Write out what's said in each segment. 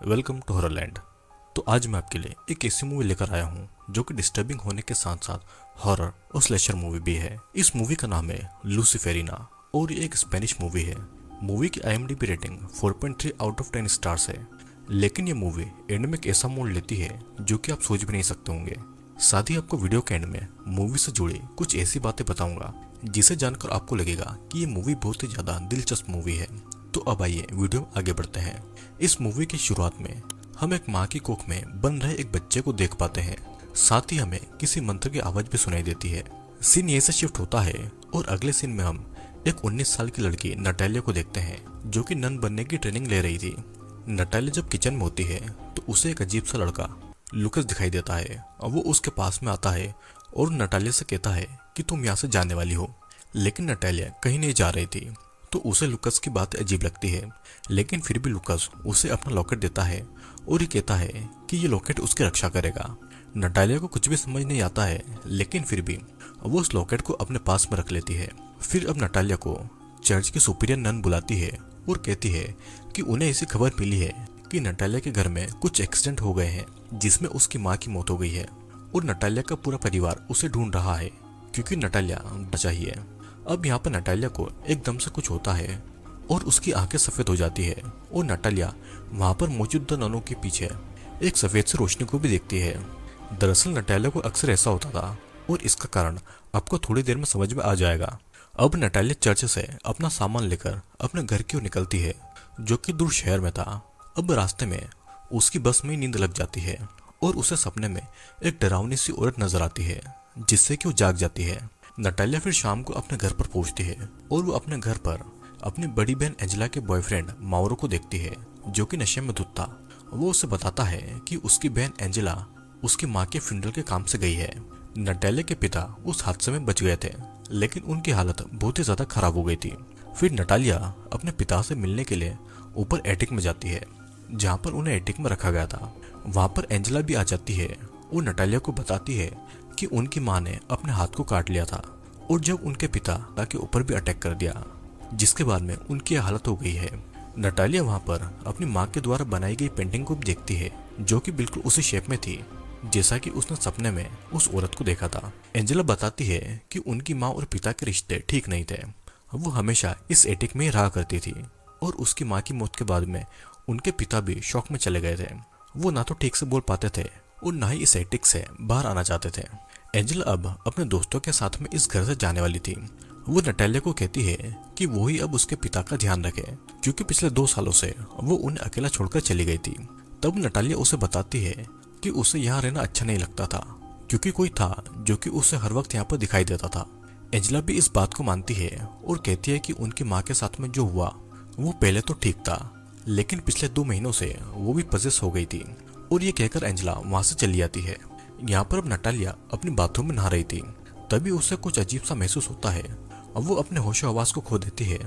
Welcome to हॉररलैंड। तो आज मैं आपके लिए एक ऐसी मूवी लेकर आया हूँ जो कि डिस्टर्बिंग होने के साथ साथ हॉरर और स्लेशर मूवी भी है। इस मूवी का नाम है लूसीफेरिना और ये एक स्पेनिश मूवी है। मूवी की IMDb rating 4.3 out of 10 stars है। लेकिन ये मूवी एंड में एक ऐसा मोड़ लेती है जो कि आप सोच भी नहीं सकते होंगे। साथ ही आपको वीडियो के एंड में मूवी से जुड़ी कुछ ऐसी बातें बताऊंगा जिसे जानकर आपको लगेगा कि ये मूवी बहुत ही ज्यादा दिलचस्प मूवी है। तो अब आइए वीडियो आगे बढ़ते हैं। इस मूवी की शुरुआत में हम एक माँ की कोख में बन रहे एक बच्चे को देख पाते हैं। साथ ही हमें किसी मंत्र की आवाज भी सुनाई देती है। सीन ये से शिफ्ट होता है और अगले सीन में हम एक 19 साल की लड़की नटालिया को देखते हैं जो कि नन बनने की ट्रेनिंग ले रही थी। नटालिया जब किचन में होती है तो उसे एक अजीब सा लड़का लुकस दिखाई देता है और वो उसके पास में आता है और नटालिया से कहता है कि तुम यहाँ से जाने वाली हो। लेकिन नटालिया कहीं नहीं जा रही थी तो उसे लुकस की बात अजीब लगती है। लेकिन फिर भी लुकस उसे अपना लॉकेट देता है और ये कहता है कि ये लॉकेट उसकी रक्षा करेगा। नटालिया को कुछ भी समझ नहीं आता है लेकिन फिर भी वो उस लॉकेट को अपने पास में रख लेती है। फिर अब नटालिया को चर्च की सुपीरियर नन बुलाती है और कहती है कि उन्हें ऐसी खबर मिली है कि नटालिया के घर में कुछ एक्सीडेंट हो गए हैं जिसमें उसकी माँ की मौत हो गई है और नटालिया का पूरा परिवार उसे ढूंढ रहा है क्योंकि नटालिया चाहिए। अब यहाँ पर नटालिया को एकदम से कुछ होता है और उसकी आंखें सफेद हो जाती है और नटालिया वहाँ पर मौजूद ननों के पीछे एक सफेद सी रोशनी को भी देखती है। दरअसल नटालिया को अक्सर ऐसा होता था और इसका कारण आपको थोड़ी देर में समझ में आ जाएगा। अब नटालिया चर्च से अपना सामान लेकर अपने घर की ओर निकलती है जो कि दूर शहर में था। अब रास्ते में उसकी बस में नींद लग जाती है और उसे सपने में एक डरावनी सी औरत नजर आती है जिससे कि वो जाग जाती है। नटालिया फिर शाम को अपने घर पर पहुंचती है और वो अपने घर पर अपनी बड़ी बहन एंजेला के बॉयफ्रेंड माउरो को देखती है जो कि नशे में धुत था। वो उसे बताता है कि उसकी बहन एंजेला उसकी माँ के फ्यूनरल के काम से गई है। नटालिया के पिता उस हादसे में बच गए थे लेकिन उनकी हालत बहुत ही ज्यादा खराब हो गई थी। फिर नटालिया अपने पिता से मिलने के लिए ऊपर एटिक में जाती है जहाँ पर उन्हें एटिक में रखा गया था। वहाँ पर एंजेला भी आ जाती है और नटालिया को बताती है कि उनकी माँ ने अपने हाथ को काट लिया था और जब उनके पिता के ऊपर भी अटैक कर दिया जिसके बाद में उनकी हालत हो गई है। नटालिया वहाँ पर अपनी माँ के द्वारा बनाई गई पेंटिंग को भी देखती है जो कि बिल्कुल उसी शेप में थी जैसा कि उसने सपने में उस औरत को देखा था। एंजेला बताती है कि उनकी माँ और पिता के रिश्ते ठीक नहीं थे। वो हमेशा इस एटिक में ही रहा करती थी और उसकी माँ की मौत के बाद में उनके पिता भी शौक में चले गए थे। वो ना तो ठीक से बोल पाते थे और ना ही इस एटिक से बाहर आना चाहते थे। एंजेला अब अपने दोस्तों के साथ में इस घर से जाने वाली थी। वो नटालिया को कहती है कि वो ही अब उसके पिता का ध्यान रखे क्योंकि पिछले 2 सालों से वो उन्हें अकेला छोड़कर चली गई थी। तब नटालिया उसे बताती है कि उसे यहाँ रहना अच्छा नहीं लगता था क्योंकि कोई था जो कि उसे हर वक्त यहाँ पर दिखाई देता था। एंजेला भी इस बात को मानती है और कहती है कि उनकी माँ के साथ में जो हुआ वो पहले तो ठीक था लेकिन पिछले 2 महीनों से वो भी पजेस हो गई थी। और ये कहकर एंजेला वहां से चली जाती है। यहाँ पर अब नटालिया अपनी बाथरूम में नहा रही थी तभी उसे कुछ अजीब सा महसूस होता है। अब वो अपने होशो हवास को खो देती है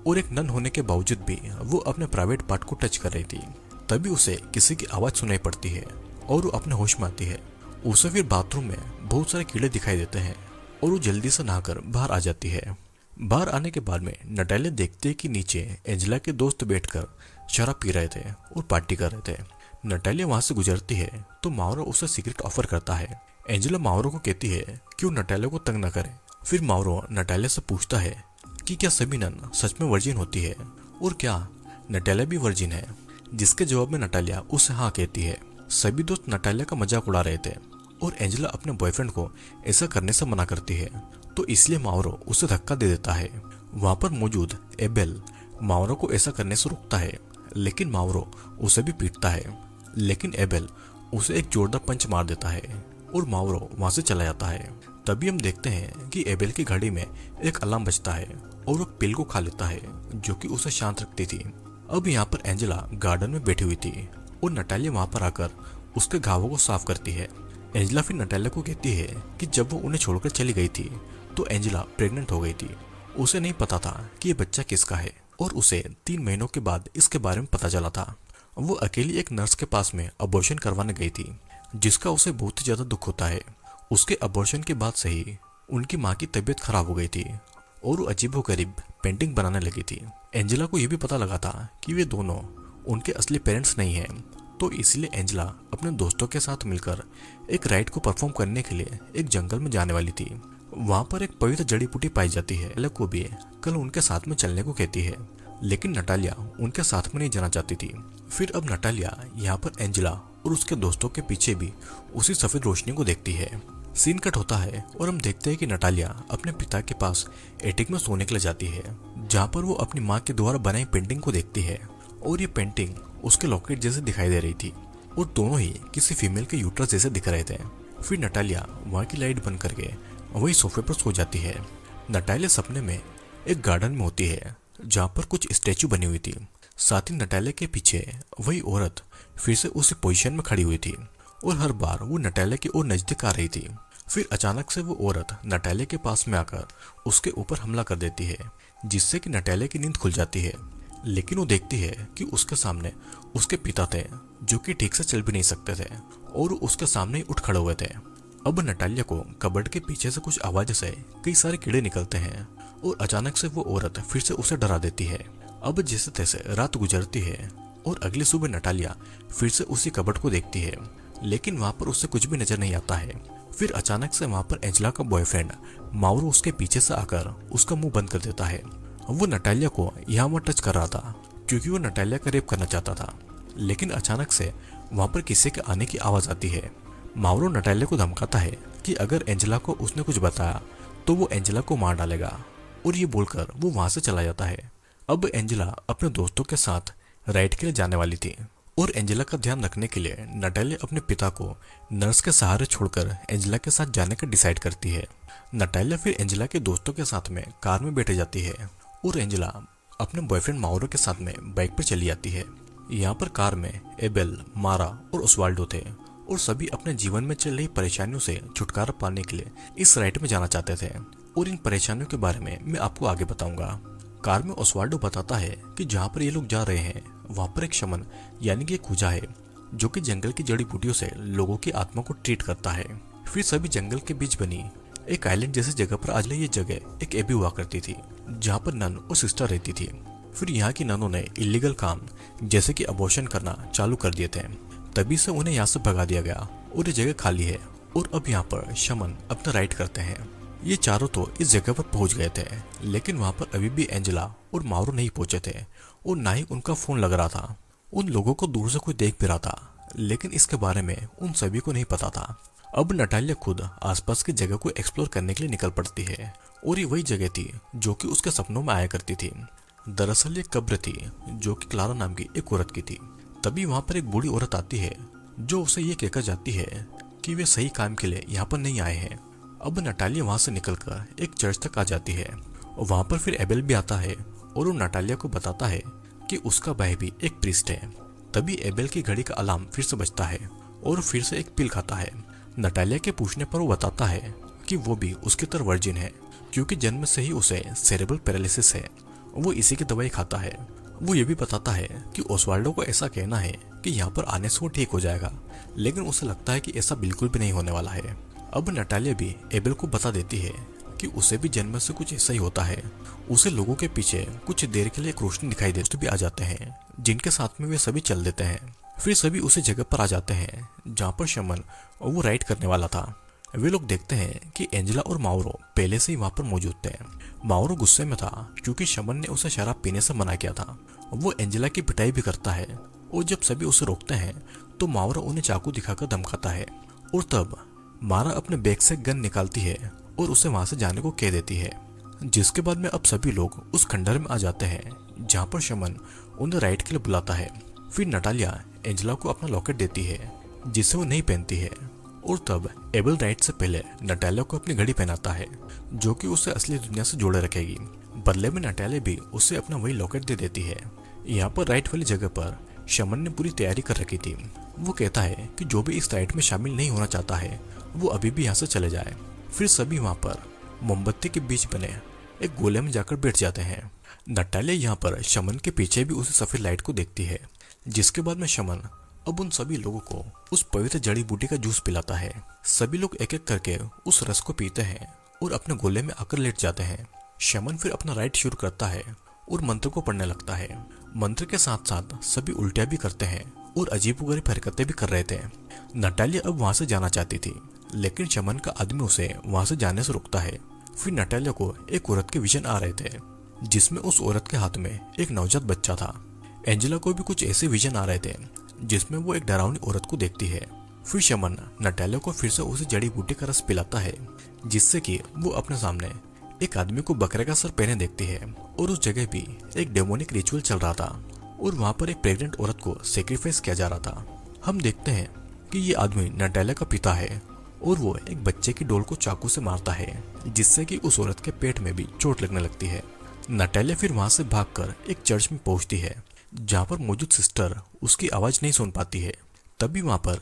और एक नन होने के बावजूद भी वो अपने प्राइवेट पार्ट को टच कर रही थी। तभी उसे किसी की आवाज सुनाई पड़ती है और वो अपने होश में आती है। उसे फिर बाथरूम में बहुत सारे कीड़े दिखाई देते हैं और वो जल्दी से नहाकर बाहर आ जाती है। बाहर आने के बाद में नटालिया देखती है कि नीचे एंजेला के दोस्त बैठकर शराब पी रहे थे और पार्टी कर रहे थे। नटालिया वहां से गुजरती है तो माउरो उसे सिगरेट ऑफर करता है। एंजेला माउरो को कहती है कि वो नटालिया को तंग न करे। फिर माउरो नटालिया से पूछता है कि क्या सभी नन सच में वर्जिन होती है और क्या नटालिया भी वर्जिन है, जिसके जवाब में नटालिया उसे हाँ कहती है। सभी दोस्त नटालिया का मजाक उड़ा रहे थे और एंजेला अपने बॉयफ्रेंड को ऐसा करने से मना करती है तो इसलिए माउरो उसे धक्का दे देता है। वहां पर मौजूद एबेल माउरो को ऐसा करने से रोकता है लेकिन माउरो उसे भी पीटता है। लेकिन एबेल उसे एक जोरदार पंच मार देता है और माउरो वहां से चला जाता है। तभी हम देखते हैं कि एबेल की घड़ी में एक अलार्म बजता है और वो पिल को खा लेता है जो कि उसे शांत रखती थी। अब यहाँ पर एंजेला गार्डन में बैठी हुई थी और नटालिया वहां पर आकर उसके घावों को साफ करती है। एंजेला फिर नटालिया को कहती है कि जब वो उन्हें छोड़कर चली गई थी तो एंजेला प्रेग्नेंट हो गई थी। उसे नहीं पता था कि ये बच्चा किसका है और उसे 3 महीनों के बाद इसके बारे में पता चला था। वो अकेली एक नर्स के पास में अबॉर्शन करवाने गई थी जिसका उसे बहुत ही ज्यादा दुख होता है। उसके अबॉर्शन के बाद से ही उनकी माँ की तबीयत खराब हो गई थी और वो अजीबोगरीब पेंटिंग बनाने लगी थी। एंजेला को यह भी पता लगा था कि वे दोनों उनके असली पेरेंट्स नहीं हैं तो इसलिए एंजेला अपने दोस्तों के साथ मिलकर एक राइड को परफॉर्म करने के लिए एक जंगल में जाने वाली थी। वहाँ पर एक पवित्र जड़ी बूटी पाई जाती है। अलग को भी कल उनके साथ में चलने को कहती है, लेकिन नटालिया उनके साथ में नहीं जाना चाहती थी। फिर अब नटालिया यहाँ पर एंजेला और उसके दोस्तों के पीछे भी उसी सफेद रोशनी को देखती है। सीन कट होता है और हम देखते हैं कि नटालिया अपने पिता के पास एटिक में सोने के लिए जाती है, जहाँ पर वो अपनी माँ के द्वारा बनाई पेंटिंग को देखती है और ये पेंटिंग उसके लॉकेट जैसे दिखाई दे रही थी और दोनों ही किसी फीमेल के यूट्रस जैसे दिख रहे थे। फिर नटालिया वहाँ की लाइट बंद करके वही सोफे पर सो जाती है। नटालिया सपने में एक गार्डन में होती है जहाँ पर कुछ स्टैचू बनी हुई थी। साथ ही नटालिया के पीछे वही औरत फिर से उसी पोजीशन में खड़ी हुई थी और हर बार वो नटालिया की ओर नजदीक आ रही थी। फिर अचानक से वो औरत नटालिया के पास में आकर उसके ऊपर हमला कर देती है, जिससे कि नटालिया की नींद खुल जाती है। लेकिन वो देखती है कि उसके सामने उसके पिता थे, जो कि ठीक से चल भी नहीं सकते थे और उसके सामने ही उठ खड़े हुए थे। अब नटालिया को कबर्ड के पीछे से कुछ आवाज से कई सारे कीड़े निकलते हैं और अचानक से वो औरत फिर से उसे डरा देती है। अब जैसे तैसे रात गुजरती है और अगली सुबह नटालिया फिर से उसी कबर्ड को देखती है, लेकिन वहां पर उससे कुछ भी नजर नहीं आता है। फिर अचानक से वहां पर एंजेला का बॉयफ्रेंड माउरो उसके पीछे से आकर उसका मुंह बंद कर देता है। वो नटालिया को यहाँ वहाँ टच कर रहा था क्योंकि वो नटालिया का रेप करना चाहता था, लेकिन अचानक से वहां पर किसी के आने की आवाज आती है। माउरो नटालिया को धमकाता है कि अगर एंजेला को उसने कुछ बताया तो वो एंजेला को मार डालेगा, और ये बोलकर वो वहां से चला जाता है। अब एंजेला अपने दोस्तों के साथ राइड के लिए जाने वाली थी और एंजेला का ध्यान रखने के लिए नटालिया अपने पिता को नर्स के सहारे छोड़कर एंजेला के साथ जाने का डिसाइड करती है। नटालिया फिर एंजेला के दोस्तों के साथ में कार में बैठ जाती है और एंजेला अपने बॉयफ्रेंड माउरो के साथ में बाइक पर चली जाती है। यहाँ पर कार में एबेल, मारा और ओस्वाल्डो थे और सभी अपने जीवन में चल रही परेशानियों से छुटकारा पाने के लिए इस राइड में जाना चाहते थे, और इन परेशानियों के बारे में मैं आपको आगे बताऊंगा। कार में ओस्वाल्डो बताता है कि जहाँ पर ये लोग जा रहे हैं वहाँ पर एक शमन यानी कि एक खूजा है, जो कि जंगल की जड़ी बूटियों से लोगों की आत्मा को ट्रीट करता है। फिर सभी जंगल के बीच बनी एक आइलैंड जैसी जगह पर आज ये जगह एक एबी हुआ करती थी, जहाँ पर नन और सिस्टर रहती थी। फिर यहाँ की ननों ने इलीगल काम जैसे कि अबॉर्शन करना चालू कर दिए थे, तभी से उन्हें यहाँ से भगा दिया गया और ये जगह खाली है। और अब यहाँ पर शमन अपना राइड करते हैं। ये चारों तो इस जगह पर पहुंच गए थे, लेकिन वहां पर अभी भी एंजेला और माउरो नहीं पहुंचे थे और ना ही उनका फोन लग रहा था। उन लोगों को दूर से कोई देख भी रहा था, लेकिन इसके बारे में उन सभी को नहीं पता था। अब नटालिया खुद आसपास की जगह को एक्सप्लोर करने के लिए निकल पड़ती है और ये वही जगह थी जो कि उसके सपनों में आया करती थी। दरअसल ये कब्र थी जो कि क्लारा नाम की एक औरत की थी। तभी वहां पर एक बूढ़ी औरत आती है जो उसे ये कहकर जाती है कि वे सही काम के लिए यहाँ पर नहीं आए हैं। अब नटालिया वहां से निकलकर एक चर्च तक आ जाती है और वहां पर फिर एबेल भी आता है और वो नटालिया को बताता है कि उसका भाई भी एक प्रीस्ट है। तभी एबेल की घड़ी का अलार्म फिर से बजता है और फिर से एक पिल खाता है। नटालिया के पूछने पर वो बताता है कि वो भी उसकी तरह वर्जिन है, क्योंकि जन्म से ही उसे सेरेब्रल पैरालिसिस है। वो इसी की दवाई खाता है। वो ये भी बताता है कि ओस्वाल्डो को ऐसा कहना है कि यहाँ पर आने से वो ठीक हो जाएगा, लेकिन उसे लगता है कि ऐसा बिल्कुल भी नहीं होने वाला है। अब नटालिया भी एबेल को बता देती है कि उसे भी जन्म से कुछ ऐसा ही होता है। उसे लोगों के पीछे कुछ देर के लिए एक रोशनी दिखाई देते भी आ जाते हैं, जिनके साथ में वे सभी चल देते हैं। फिर सभी उसी जगह पर आ जाते हैं जहाँ पर शमन और वो राइड करने वाला था। वे लोग देखते हैं कि एंजेला और माउरो पहले से ही वहाँ पर मौजूद थे। माउरो गुस्से में था क्योंकि शमन ने उसे शराब पीने से मना किया था। वो एंजेला की पिटाई भी करता है और जब सभी उसे रोकते हैं तो माउरो उन्हें चाकू दिखाकर धमकाता है और तब मारा अपने बैग से गन निकालती है और उसे वहां से जाने को कह देती है। जिसके बाद में अब सभी लोग उस खंडर में आ जाते हैं जहाँ पर शमन उन्हें राइड के लिए बुलाता है। फिर नटालिया एंजेला को अपना लॉकेट देती है जिसे वो नहीं पहनती है और तब एबेल राइड से पहले नटालिया को अपनी घड़ी पहनाता है जो कि उसे असली दुनिया से जोड़े रखेगी। बदले में नटालिया भी उसे अपना वही लॉकेट दे देती है। यहाँ पर राइड वाली जगह पर शमन ने पूरी तैयारी कर रखी थी। वो कहता है कि जो भी इस राइड में शामिल नहीं होना चाहता है वो अभी भी यहाँ से चले जाए। फिर सभी वहाँ पर मोमबत्ती के बीच बने एक गोले में जाकर बैठ जाते हैं। नटालिया यहाँ पर शमन के पीछे भी उसी सफेद लाइट को देखती है, जिसके बाद में शमन अब उन सभी लोगों को उस पवित्र जड़ी बूटी का जूस पिलाता है। सभी लोग एक एक करके उस रस को पीते हैं और अपने गोले में आकर लेट जाते हैं। शमन फिर अपना राइड शुरू करता है और मंत्र को पढ़ने लगता है। मंत्र के साथ साथ सभी उल्टियां भी करते हैं और अजीबोगरीब हरकतें भी कर रहे थे। नटालिया अब वहां से जाना चाहती थी, लेकिन शमन का आदमी उसे वहां से जाने से रोकता है। फिर नटालिया को एक औरत के विजन आ रहे थे, जिसमें उस औरत के हाथ में एक नवजात बच्चा था। एंजेला को भी कुछ ऐसे विजन आ रहे थे, जिसमें वो एक डरावनी औरत को देखती है। फिर शमन नटालिया को फिर से उसे जड़ी बूटी का रस पिलाता है, जिससे कि वो अपने सामने एक आदमी को बकरे का सर पहने देखती है। और उस जगह भी एक डेमोनिक रिचुअल चल रहा था और वहां पर एक प्रेग्नेंट औरत को सेक्रीफाइस किया जा रहा था। हम देखते हैं कि ये आदमी नटालिया का पिता है और वो एक बच्चे की डोल को चाकू से मारता है, जिससे कि उस औरत के पेट में भी चोट लगने लगती है। नटालिया फिर वहां से भागकर एक चर्च में पहुंचती है, जहां पर मौजूद सिस्टर उसकी आवाज नहीं सुन पाती है। तभी वहां पर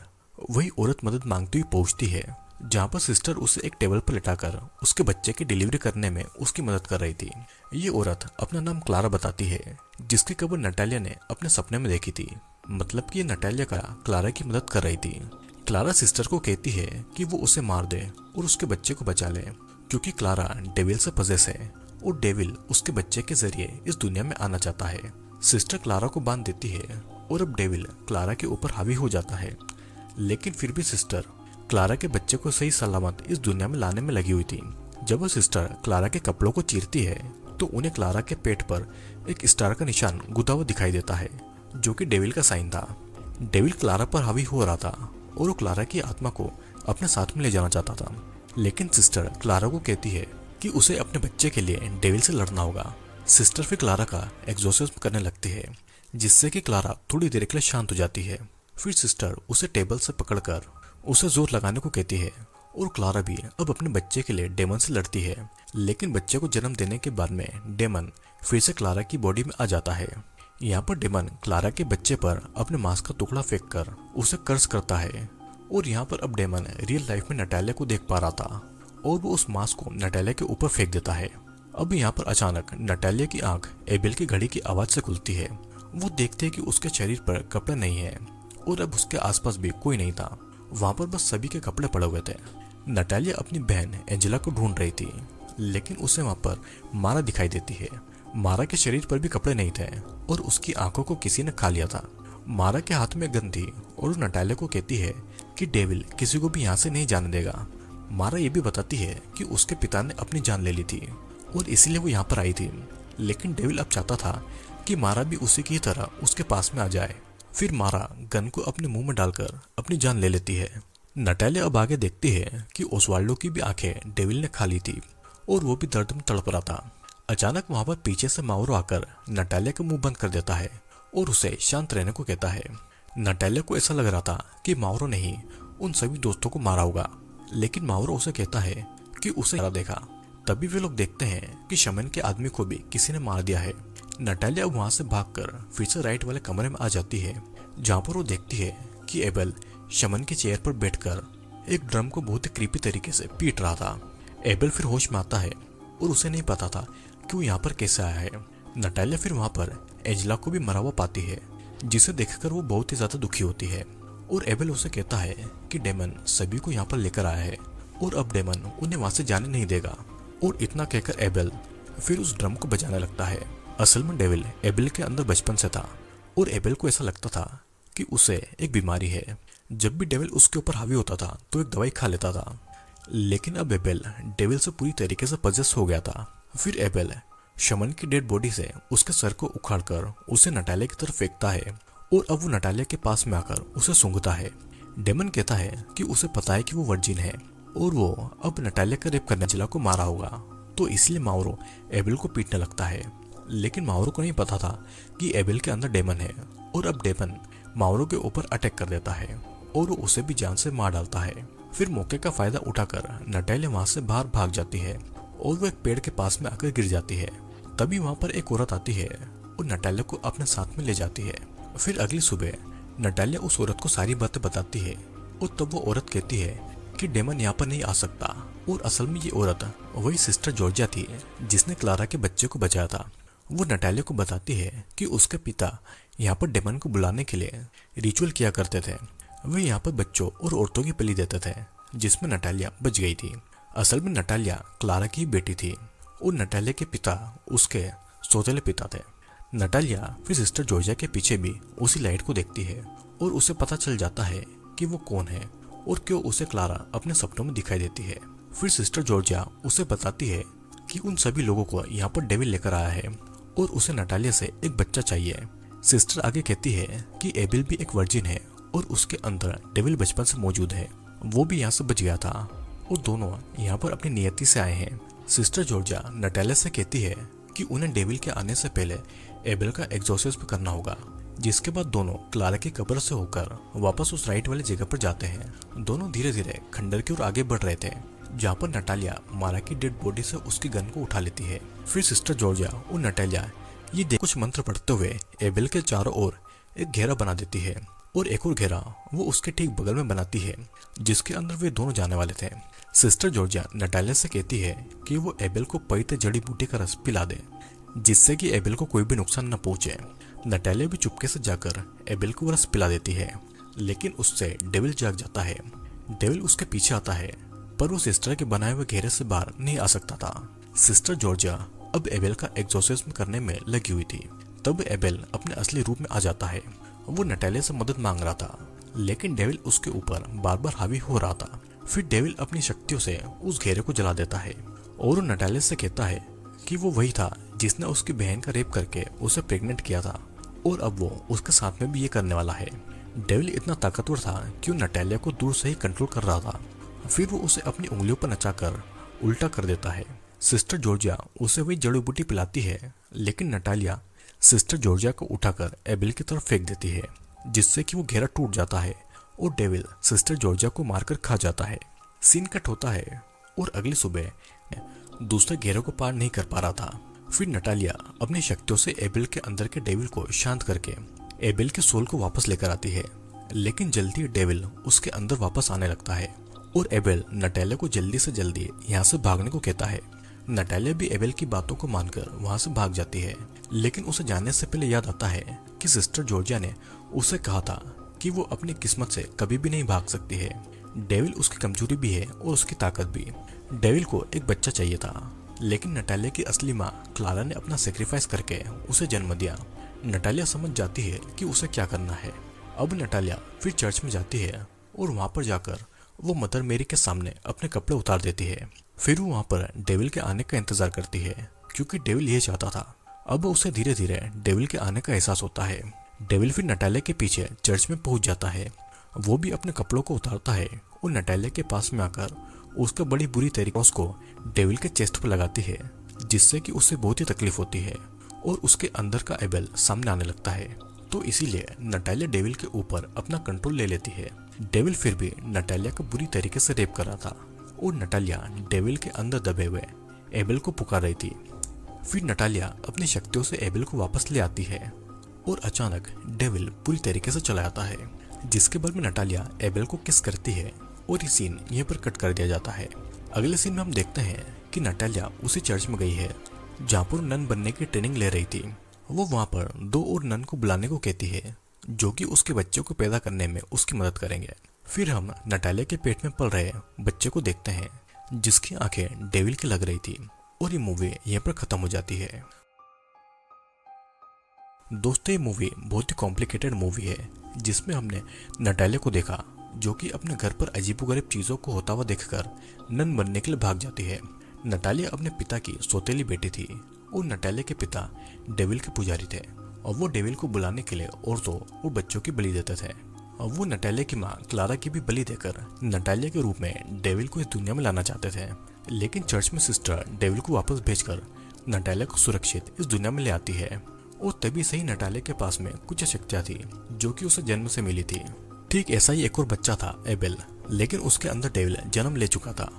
वही औरत मदद मांगती हुई पहुंचती है, जहां पर सिस्टर उसे एक टेबल पर लिटाकर उसके बच्चे की डिलीवरी करने में उसकी मदद कर रही थी। ये औरत अपना नाम क्लारा बताती है, जिसकी खबर नटालिया ने अपने सपने में देखी थी। मतलब कि ये नटालिया का क्लारा की मदद कर रही थी। क्लारा सिस्टर को कहती है कि वो उसे मार दे और उसके बच्चे को बचा ले, क्योंकि क्लारा डेविल से पजेस है और डेविल उसके बच्चे के जरिए इस दुनिया में आना चाहता है। सिस्टर क्लारा को बांध देती है और अब डेविल क्लारा के ऊपर हावी हो जाता है, लेकिन फिर भी सिस्टर क्लारा के बच्चे को सही सलामत इस दुनिया में लाने में लगी हुई थी। जब वो सिस्टर क्लारा के कपड़ों को चीरती है तो उन्हें क्लारा के पेट पर एक स्टार का निशान गुदा हुआ दिखाई देता है, जो कि डेविल का साइन था। डेविल क्लारा पर हावी हो रहा था और वो क्लारा की आत्मा को अपने साथ में ले जाना चाहता था, लेकिन सिस्टर क्लारा को कहती है कि उसे अपने बच्चे के लिए डेविल से लड़ना होगा। सिस्टर फिर क्लारा का एक्सोर्सिज्म करने लगती है, जिससे कि क्लारा थोड़ी देर के लिए शांत हो जाती है। फिर सिस्टर उसे टेबल से पकड़कर उसे जोर लगाने को कहती है और क्लारा भी अब अपने बच्चे के लिए डेमन से लड़ती है। लेकिन बच्चे को जन्म देने के बाद में डेमन फिर से क्लारा की बॉडी में आ जाता है। यहाँ पर डेमन क्लारा के बच्चे पर अपने मांस का टुकड़ा फेंक कर उसे कर्ज करता है और यहाँ पर अब डेमन रियल लाइफ में नटालिया को देख पा रहा था और वो उस मांस को नटालिया के ऊपर फेंक देता है। अब यहाँ पर अचानक नटालिया की आंख एबेल की घड़ी की आवाज से खुलती है। वो देखते हैं कि उसके शरीर पर कपड़े नहीं है और अब उसके आसपास भी कोई नहीं था। वहां पर बस सभी के कपड़े पड़े हुए थे। नटालिया अपनी बहन एंजेला को ढूंढ रही थी, लेकिन उसे वहां पर मारा दिखाई देती है। मारा के शरीर पर भी कपड़े नहीं थे और उसकी आंखों को किसी ने खा लिया था। मारा के हाथ में गन थी और वो नटालिया को कहती है कि डेविल किसी को भी यहाँ से नहीं जाने देगा। मारा ये भी बताती है कि उसके पिता ने अपनी जान ले ली थी और इसीलिए वो यहाँ पर आई थी, लेकिन डेविल अब चाहता था कि मारा भी उसी की तरह उसके पास में आ जाए। फिर मारा गन को अपने मुंह में डालकर अपनी जान ले लेती है। नटालिया अब आगे देखती है कि ओसवाल्डो की भी आंखें डेविल ने खा ली थी और वो भी दर्द में तड़प रहा था। अचानक वहां पर पीछे से माउरो आकर नटालिया का मुंह बंद कर देता है और उसे शांत रहने को कहता है। नटालिया को ऐसा लग रहा था कि माउरो ने ही उन सभी दोस्तों को मारा होगा, लेकिन माउरो उसे कहता है कि उसे मारा देखा। तभी वे लोग देखते हैं कि शमन के आदमी को भी किसी ने मार दिया है। नटालिया वहां से भागकर फिर से राइट वाले कमरे में आ जाती है, जहां पर वो देखती है कि एबेल शमन की चेयर पर बैठकर एक ड्रम को बहुत ही क्रीपी तरीके से पीट रहा था। एबेल फिर होश में आता है और उसे नहीं पता था कि वो यहाँ पर कैसे आया है। नटालिया फिर वहां पर एंजेला को भी मरा हुआ पाती है, जिसे देखकर वो बहुत ही ज्यादा दुखी होती है और एबेल उसे कहता है कि डेमन सभी को यहाँ पर लेकर आया है और अब डेमन उन्हें वहां से जाने नहीं देगा। और इतना कहकर एबेल फिर उस ड्रम को बजाने लगता है। असल में डेविल एबेल के अंदर बचपन से था और एबेल को ऐसा लगता था कि उसे एक बीमारी है। जब भी डेविल उसके ऊपर हावी होता था तो एक दवाई खा लेता था, लेकिन अब एबेल डेविल से पूरी तरीके से पजेस हो गया था। फिर एबेल शमन की डेड बॉडी से उसके सर को उखाड़कर उसे नटालिया की तरफ फेंकता है और अब वो नटालिया के पास में आकर उसे सूंघता है। डेमन कहता है कि उसे पता है कि वो वर्जिन है और वो अब नटालिया का रेप करने जिला को मारा होगा, तो इसलिए माउरो एबेल को पीटने लगता है। लेकिन माउरो को नहीं पता था कि एबेल के अंदर डेमन है और अब डेमन माउरो के ऊपर अटैक कर देता है और वो उसे भी जान से मार डालता है। फिर मौके का फायदा उठाकर नटालिया वहां से बाहर भाग जाती है और वो एक पेड़ के पास में आकर गिर जाती है। तभी वहां पर एक औरत आती है और नटालिया को अपने साथ में ले जाती है। फिर अगली सुबह नटालिया उस औरत को सारी बातें बताती है और तब वो औरत कहती है कि डेमन यहाँ पर नहीं आ सकता। और असल में ये औरत वही सिस्टर जॉर्जिया थी जिसने क्लारा के बच्चे को बचाया था। वो नटालिया को बताती है कि उसके पिता यहाँ पर डेमन को बुलाने के लिए रिचुअल किया करते थे। वे यहाँ पर बच्चों और औरतों की बलि देते थे, जिसमें नटालिया बच गई थी। असल में नटालिया क्लारा की बेटी थी और नटालिया के पिता उसके सौतेले पिता थे। नटालिया फिर सिस्टर जॉर्जिया के पीछे भी उसी लाइट को देखती है और उसे पता चल जाता है कि वो कौन है और क्यों उसे क्लारा अपने सपनों में दिखाई देती है। फिर सिस्टर जॉर्जिया उसे बताती है कि उन सभी लोगों को यहाँ पर डेविल लेकर आया है और उसे नटालिया से एक बच्चा चाहिए। सिस्टर आगे कहती है कि एबिल भी एक वर्जिन है और उसके अंदर डेविल बचपन से मौजूद है, वो भी यहाँ से बच गया था और दोनों यहाँ पर अपनी नियति से आए हैं। सिस्टर जॉर्जिया नटालिया से कहती है कि उन्हें डेविल के आने से पहले एबिल का एग्जॉर्सिज्म करना होगा, जिसके बाद दोनों क्लारा की कब्र से होकर वापस उस राइट वाली जगह पर जाते हैं। दोनों धीरे धीरे खंडर की ओर आगे बढ़ रहे थे, जहाँ पर नटालिया मारा की डेड बॉडी से उसकी गन को उठा लेती है। फिर सिस्टर जॉर्जिया और नटालिया ये कुछ मंत्र पढ़ते हुए एबिल के चारों ओर एक घेरा बना देती है और एक और घेरा वो उसके ठीक बगल में बनाती है, जिसके अंदर वे दोनों जाने वाले थे। सिस्टर जॉर्जिया नटालिया से कहती है कि वो एबिल को पवित्र जड़ी बूटी का रस पिला दे, जिससे कि एबिल को कोई भी नुकसान न पहुंचे। नटालिया भी चुपके से जाकर एबिल को रस पिला देती है, लेकिन उससे डेविल जाग जाता है। डेविल उसके पीछे आता है, पर वो सिस्टर के बनाए हुए घेरे से बाहर नहीं आ सकता था। सिस्टर जॉर्जिया अब एबिल का एग्जॉर्सिज्म करने में लगी हुई थी। तब एबिल अपने असली रूप में आ जाता है। वो नटालिया से मदद मांग रहा था, लेकिन डेविल उसके ऊपर बार बार हावी हो रहा था। फिर डेविल अपनी शक्तियों से उस घेरे को जला देता है और नटालिया से कहता है कि वो वही था जिसने उसकी बहन का रेप करके उसे प्रेग्नेंट किया था और अब वो उसके साथ में भी ये करने वाला है। डेविल इतना ताकतवर था कि वो नटालिया को दूर से ही कंट्रोल कर रहा था। फिर वो उसे अपनी उंगलियों पर नचाकर उल्टा कर देता है। सिस्टर जॉर्जिया उसे वही जड़ी बूटी पिलाती है, लेकिन नटालिया सिस्टर जॉर्जिया को उठाकर एबिल की तरफ फेंक देती है, जिससे कि वो घेरा टूट जाता है और डेविल सिस्टर जॉर्जिया को मारकर खा जाता है। सीन कट होता है और अगली सुबह दूसरे घेरे को पार नहीं कर पा रहा था। फिर नटालिया अपनी शक्तियों से एबिल के अंदर के डेविल को शांत करके एबिल के सोल को वापस लेकर आती है, लेकिन जल्दी डेविल उसके अंदर वापस आने लगता है और एबिल नटालिया को जल्दी से जल्दी यहाँ से भागने को कहता है। नटालिया भी एबिल की बातों को मानकर वहां से भाग जाती है, लेकिन उसे जाने से पहले याद आता है कि सिस्टर जॉर्जिया ने उसे कहा था कि वो अपनी किस्मत से कभी भी नहीं भाग सकती है। डेविल उसकी कमजोरी भी है और उसकी ताकत भी। डेविल को एक बच्चा चाहिए था, लेकिन नटालिया की असली माँ क्लारा ने अपना सेक्रीफाइस करके उसे जन्म दिया। नटालिया समझ जाती है कि उसे क्या करना है। अब नटालिया फिर चर्च में जाती है और वहां पर जाकर वो मदर मेरी के सामने अपने कपड़े उतार देती है। फिर वो वहां पर डेविल के आने का इंतजार करती है, क्योंकि डेविल ये चाहता था। अब उसे धीरे धीरे डेविल के आने का एहसास होता है। डेविल फिर नटालिया के पीछे चर्च में पहुंच जाता है। वो भी अपने कपड़ों को उतारता है और नटालिया के पास में आकर उसका बड़ी बुरी तरीके उसको डेविल के चेस्ट पर लगाती है, जिससे कि उसे बहुत ही तकलीफ होती है और उसके अंदर का एबेल सामने आने लगता है। तो इसीलिए नटालिया डेविल के ऊपर अपना कंट्रोल ले लेती है। डेविल फिर भी नटालिया को बुरी तरीके से रेप कर रहा था और नटालिया डेविल के अंदर दबे हुए एबेल को पुकार रही थी। फिर नटालिया अपनी शक्तियों से एबेल को वापस ले आती है और अचानक डेविल पूरी तरीके से चला जाता है, जिसके बाद में नटालिया एबेल को किस करती है और ये सीन यहीं पर कट कर दिया जाता है। अगले सीन में हम देखते हैं कि नटालिया उसी चर्च में गई है जहाँ पर नन बनने की ट्रेनिंग ले रही थी। वो वहाँ पर 2 और नन को बुलाने को कहती है, जो कि उसके बच्चे को पैदा करने में उसकी मदद करेंगे। फिर हम नटालिया के पेट में पल रहे बच्चे को देखते हैं, जिसकी आंखें डेविल की लग रही थी, और ये मूवी यहीं पर खत्म हो जाती है। दोस्तों, ये मूवी बहुत ही कॉम्प्लिकेटेड मूवी है, जिसमें हमने नटालिया को देखा जो कि अपने घर पर अजीबोगरीब चीजों को होता हुआ देखकर नन बनने के लिए भाग जाती है। नटालिया अपने पिता की सौतेली बेटी थी और नटालिया के पिता डेविल के पुजारी थे और वो डेविल को बुलाने के लिए औरतों और बच्चों की बलि देते थे। और वो नटालिया की माँ क्लारा की भी बलि देकर नटालिया के रूप में डेविल को इस दुनिया में लाना चाहते थे, लेकिन चर्च में सिस्टर डेविल को वापस भेजकर नटालिया को सुरक्षित इस दुनिया में ले आती है। और तभी से ही नटालिया के पास में कुछ शक्तियां थी जो कि उसे जन्म से मिली थी। ठीक ऐसा ही एक और बच्चा था एबेल, लेकिन उसके अंदर डेविल जन्म ले चुका था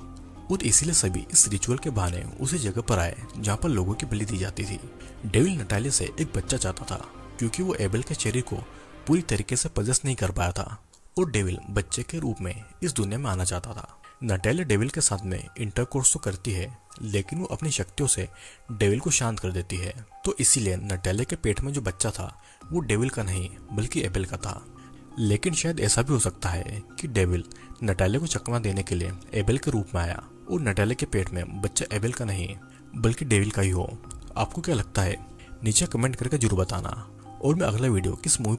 और इसीलिए सभी इस रिचुअल के बहाने उसी जगह पर आए जहाँ पर लोगों की बलि दी जाती थी। डेविल नटालिया से एक बच्चा चाहता था, क्योंकि वो एबेल के शरीर को पूरी तरीके से पजेस नहीं कर पाया था और डेविल बच्चे के रूप में इस दुनिया में आना चाहता था। नटालिया डेविल के साथ में इंटरकोर्स तो करती है, लेकिन वो अपनी शक्तियों से डेविल को शांत कर देती है। तो इसीलिए नटालिया के पेट में जो बच्चा था वो डेविल का नहीं बल्कि एबेल का था। लेकिन शायद ऐसा भी हो सकता है कि डेविल नटालिया को चकमा देने के लिए एबेल के रूप में आया और नटालिया के पेट में बच्चा एबेल का नहीं बल्कि डेविल का ही हो। आपको क्या लगता है? नीचे कमेंट करके जरूर बताना। और मैं अगला वीडियो किस मूवी